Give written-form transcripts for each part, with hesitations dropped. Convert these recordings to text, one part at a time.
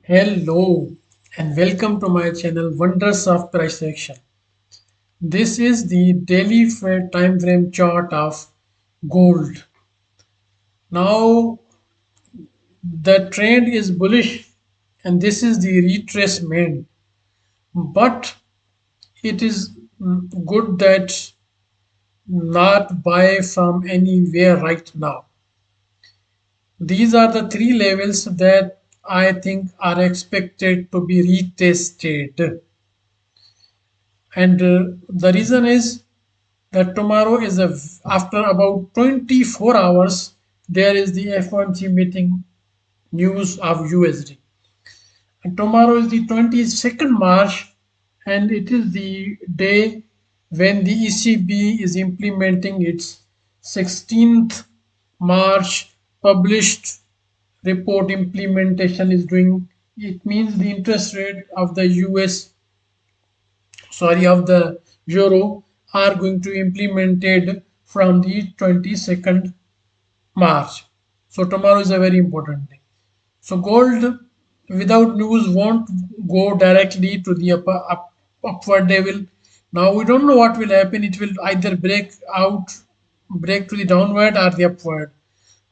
Hello and welcome to my channel Wonders of Price Action. This is the daily fair time frame chart of gold. Now the trend is bullish and this is the retracement, but it is good that not buy from anywhere right now. These are the three levels that I think are expected to be retested. And the reason is that tomorrow is after about 24 hours there is the FOMC meeting news of USD, and tomorrow is the 22nd March, and it is the day when the ECB is implementing its 16th March published report implementation is doing. It means the interest rate of the of the euro are going to implemented from the 22nd March. So tomorrow is a very important day. So gold without news won't go directly to the upward level. Now we don't know what will happen. It will either break to the downward or the upward.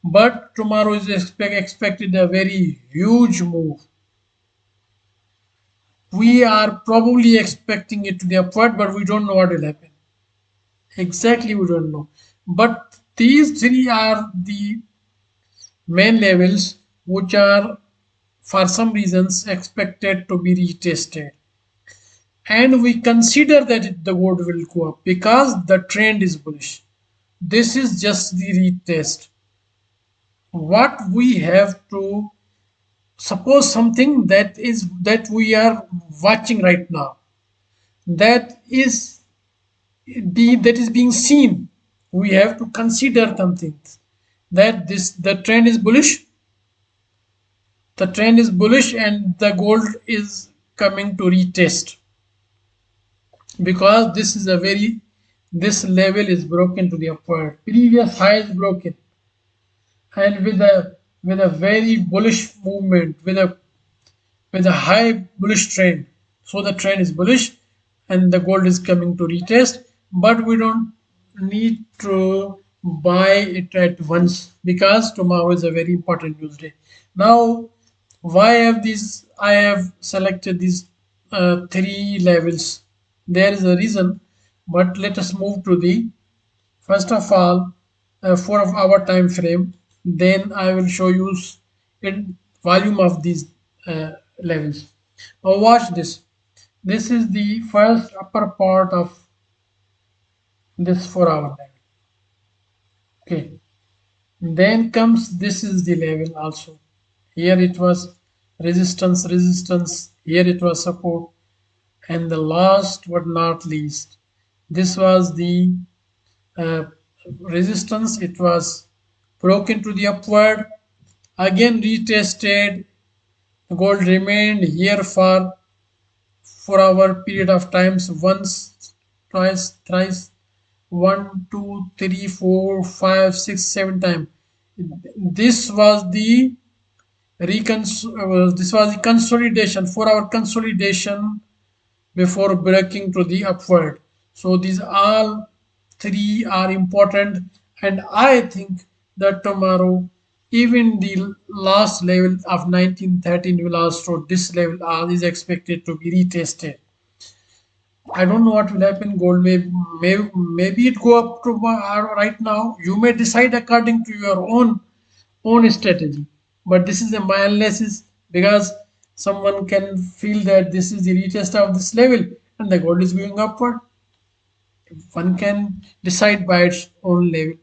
But tomorrow is expected a very huge move. We are probably expecting it to the upward, but we don't know what will happen. Exactly, we don't know. But these three are the main levels which are, for some reasons, expected to be retested. And we consider that the gold will go up because the trend is bullish. This is just the retest. What we have to suppose something that we are watching right now, that is that is being seen. We have to consider some things, that the trend is bullish. The trend is bullish and the gold is coming to retest, because this level is broken to the upward. Previous high is broken, and with a very bullish movement, with a high bullish trend. So the trend is bullish and the gold is coming to retest, but we don't need to buy it at once because tomorrow is a very important news day. Now, why have these? I have selected these three levels. There is a reason, but let us move to the first of all 4 hour time frame. Then I will show you in volume of these levels. Now watch this. This is the first upper part of this 4 hour level. Okay. Then comes, this is the level also. Here it was resistance. Here it was support. And the last but not least, this was the uh, resistance. It was broken to the upward, again retested. The gold remained here for 4 hour period of times, once, twice, thrice, 1, 2, 3, 4, 5, 6, 7 times. This was the this was the consolidation, 4 hour consolidation before breaking to the upward. So these all three are important, and I think that tomorrow even the last level of 1913 will also, this level is expected to be retested. I don't know what will happen. Gold maybe it go up to right now. You may decide according to your own strategy. But this is my analysis, because someone can feel that this is the retest of this level and the gold is going upward. One can decide by its own level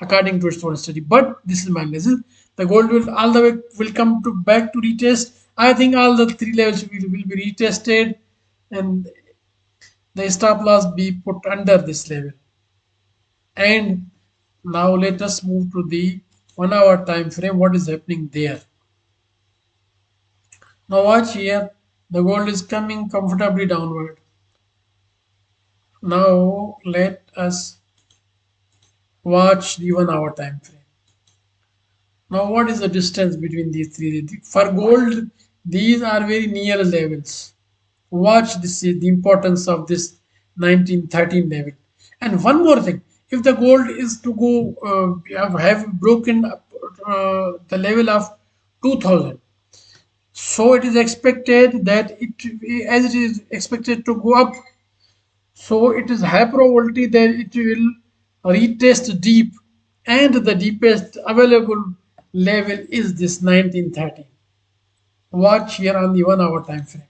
according to its own study. But this is my analysis. The gold will all the way will come to back to retest. I think all the three levels will be retested, and the stop loss be put under this level. And now let us move to the 1 hour time frame. What is happening there? Now watch here. The gold is coming comfortably downward. Now let us watch the 1 hour time frame. Now what is the distance between these three? For gold, These are very near levels. Watch this, the importance of this 1913 level. And one more thing, if the gold is to go have broken the level of 2000, so it is expected that as it is expected to go up, so it is high probability that it will retest deep, and the deepest available level is this 1913. Watch here on the 1 hour time frame.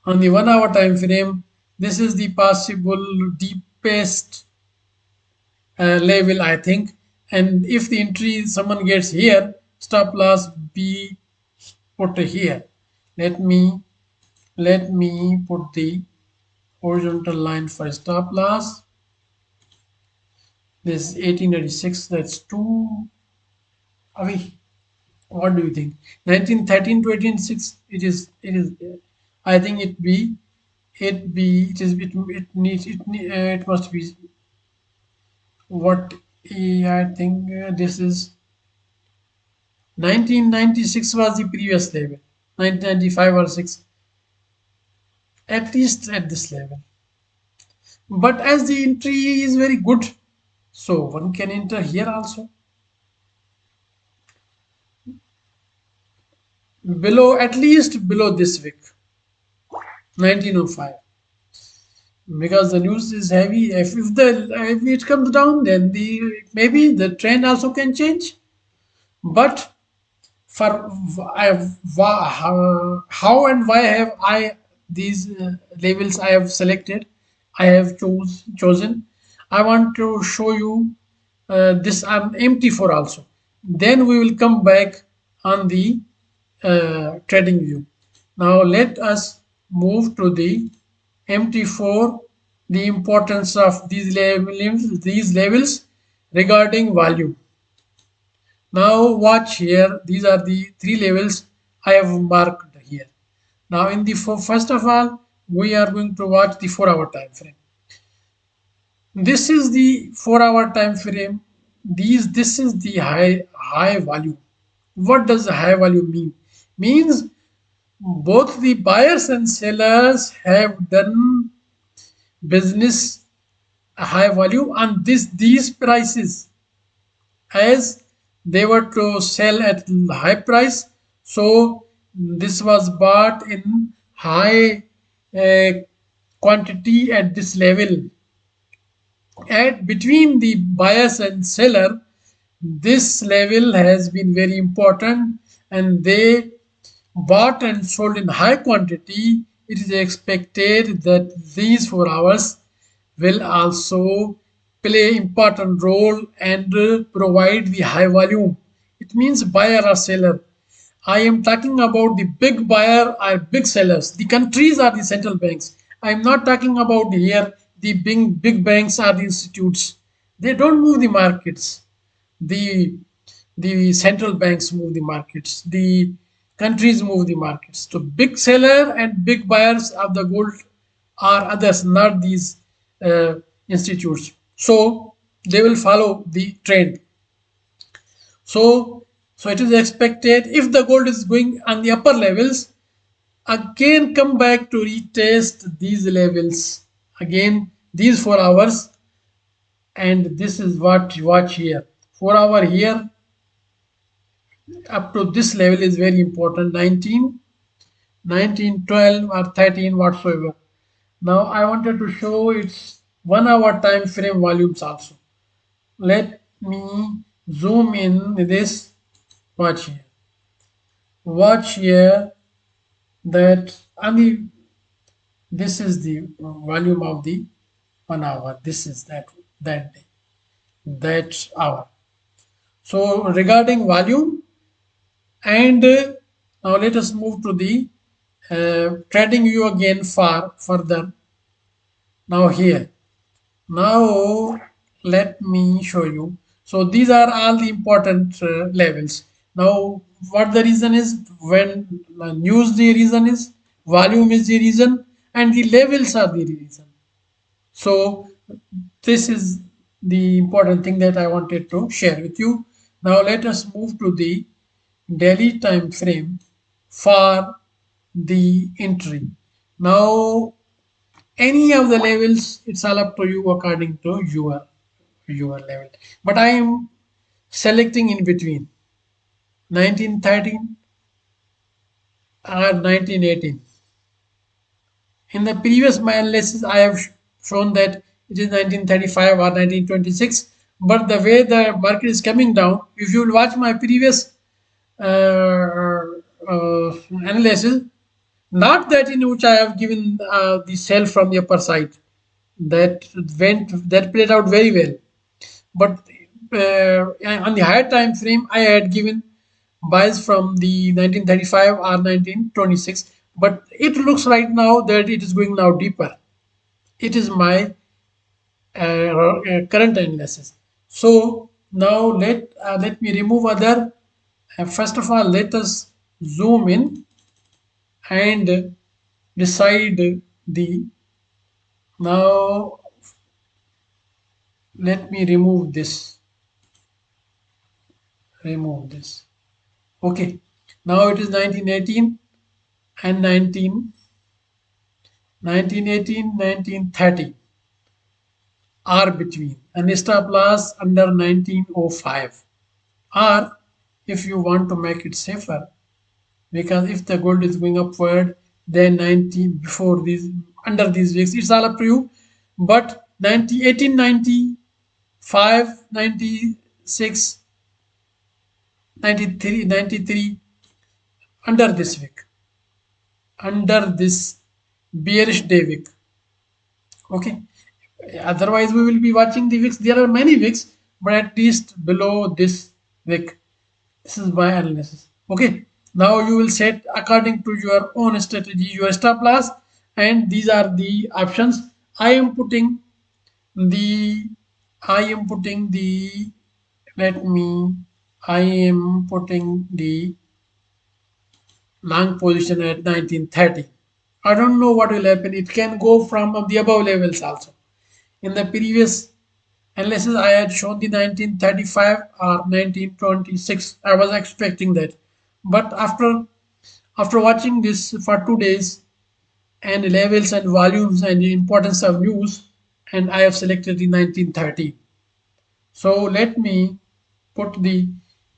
On the 1 hour time frame, this is the possible deepest level, I think. And if the entry someone gets here, stop loss be put here. Let me put the horizontal line for stop loss. This 1886, that's too away. What do you think? 1913 to 1806, it is I think it must be what I think this is 1996 was the previous level. 1995 or 6, at least at this level. But as the entry is very good, so one can enter here also. Below, at least below this wick, 1905. Because the news is heavy. If it comes down, then the maybe the trend also can change. But for how and why have I these labels I have selected, I have chosen. I want to show you this I'm empty for also. Then we will come back on the trading view. Now let us move to the MT4, the importance of these levels regarding value. Now watch here, these are the three levels I have marked here. Now in the first of all, we are going to watch the 4 hour time frame. This is the 4 hour time frame. This is the high value. What does high value mean? Means both the buyers and sellers have done business high value on these prices, as they were to sell at high price, so this was bought in high uh, quantity at this level. At between the buyers and seller, this level has been very important, and they bought and sold in high quantity. It is expected that these 4 hours will also play important role and provide the high volume. It means buyer or seller. I am talking about the big buyer or big sellers. The countries are the central banks. I am not talking about here the big banks are the institutes. They don't move the markets. The the central banks move the markets. The countries move the markets. So big seller and big buyers of the gold are others, not these institutes. So they will follow the trend. So, so it is expected if the gold is going on the upper levels, again come back to retest these levels. Again, these 4 hours, and this is what you watch here. 4 hour here up to this level is very important. 19, 12 or 13 whatsoever. Now I wanted to show its 1 hour time frame volumes also. Let me zoom in this. Watch here. Watch here that on the this is the volume of the 1 hour. This is that day, that hour. So regarding volume, and now let us move to the trading view again further. Now here, now let me show you. So these are all the important levels. Now what the reason is, when news the reason is, volume is the reason, and the levels are the reason. So this is the important thing that I wanted to share with you. Now let us move to the daily time frame for the entry. Now, any of the levels, it's all up to you according to your level. But I am selecting in between 1913 or 1918. In the previous my analysis, I have shown that it is 1935 or 1926. But the way the market is coming down, if you will watch my previous uh, analysis, not that in which I have given the sell from the upper side, that played out very well. But on the higher time frame, I had given buys from the 1935 or 1926. But it looks right now that it is going now deeper. It is my current analysis. So now let me remove other. First of all, let us zoom in and decide the. Now let me remove this. Remove this. Okay. Now it is 1918 and 1930 are between, and stop loss under 1905. Or if you want to make it safer, because if the gold is going upward, then 19 before these under these weeks, it's all up to you. But 1895, 96, 93 under this week, under this bearish day week. Okay. Otherwise, we will be watching the wicks. There are many wicks, but at least below this wick. This is my analysis. Okay. Now you will set according to your own strategy, your stop loss, and these are the options. I am putting the. I am putting the. Let me. I am putting the long position at 1930. I don't know what will happen. It can go from the above levels also. In the previous analysis, I had shown the 1935 or 1926. I was expecting that. But after watching this for 2 days and levels and volumes and the importance of news, and I have selected the 1930. So let me put the,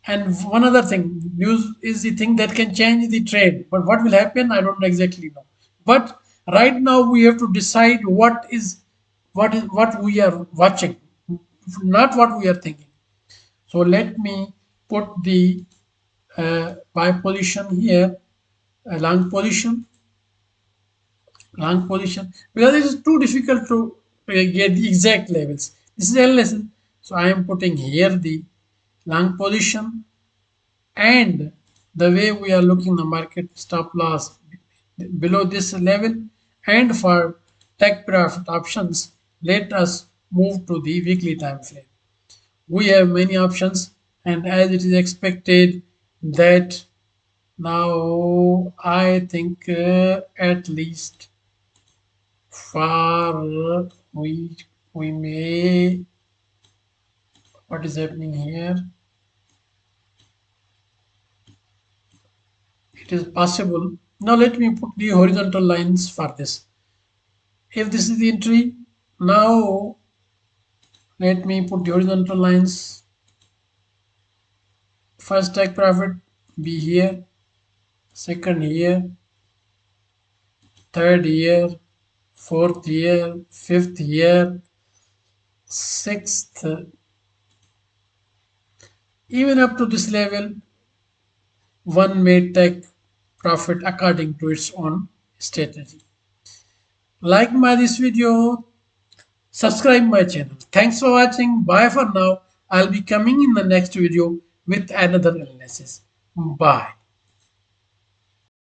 and one other thing, news is the thing that can change the trade. But what will happen, I don't exactly know. But right now we have to decide what we are watching, not what we are thinking. So let me put the buy position here, a long position, because it is too difficult to get the exact levels. This is a lesson. So I am putting here the long position, and the way we are looking the market stop loss below this level. And for take profit options, let us move to the weekly time frame. We have many options, and as it is expected that now I think at least for we may, what is happening here, it is possible. Now let me put the horizontal lines for this. If this is the entry, now let me put the horizontal lines. First take profit be here, second here, third year, fourth year, fifth year, sixth, even up to this level, one may take profit according to its own strategy. Like my this video, subscribe my channel. Thanks for watching. Bye for now. I'll be coming in the next video with another analysis. Bye.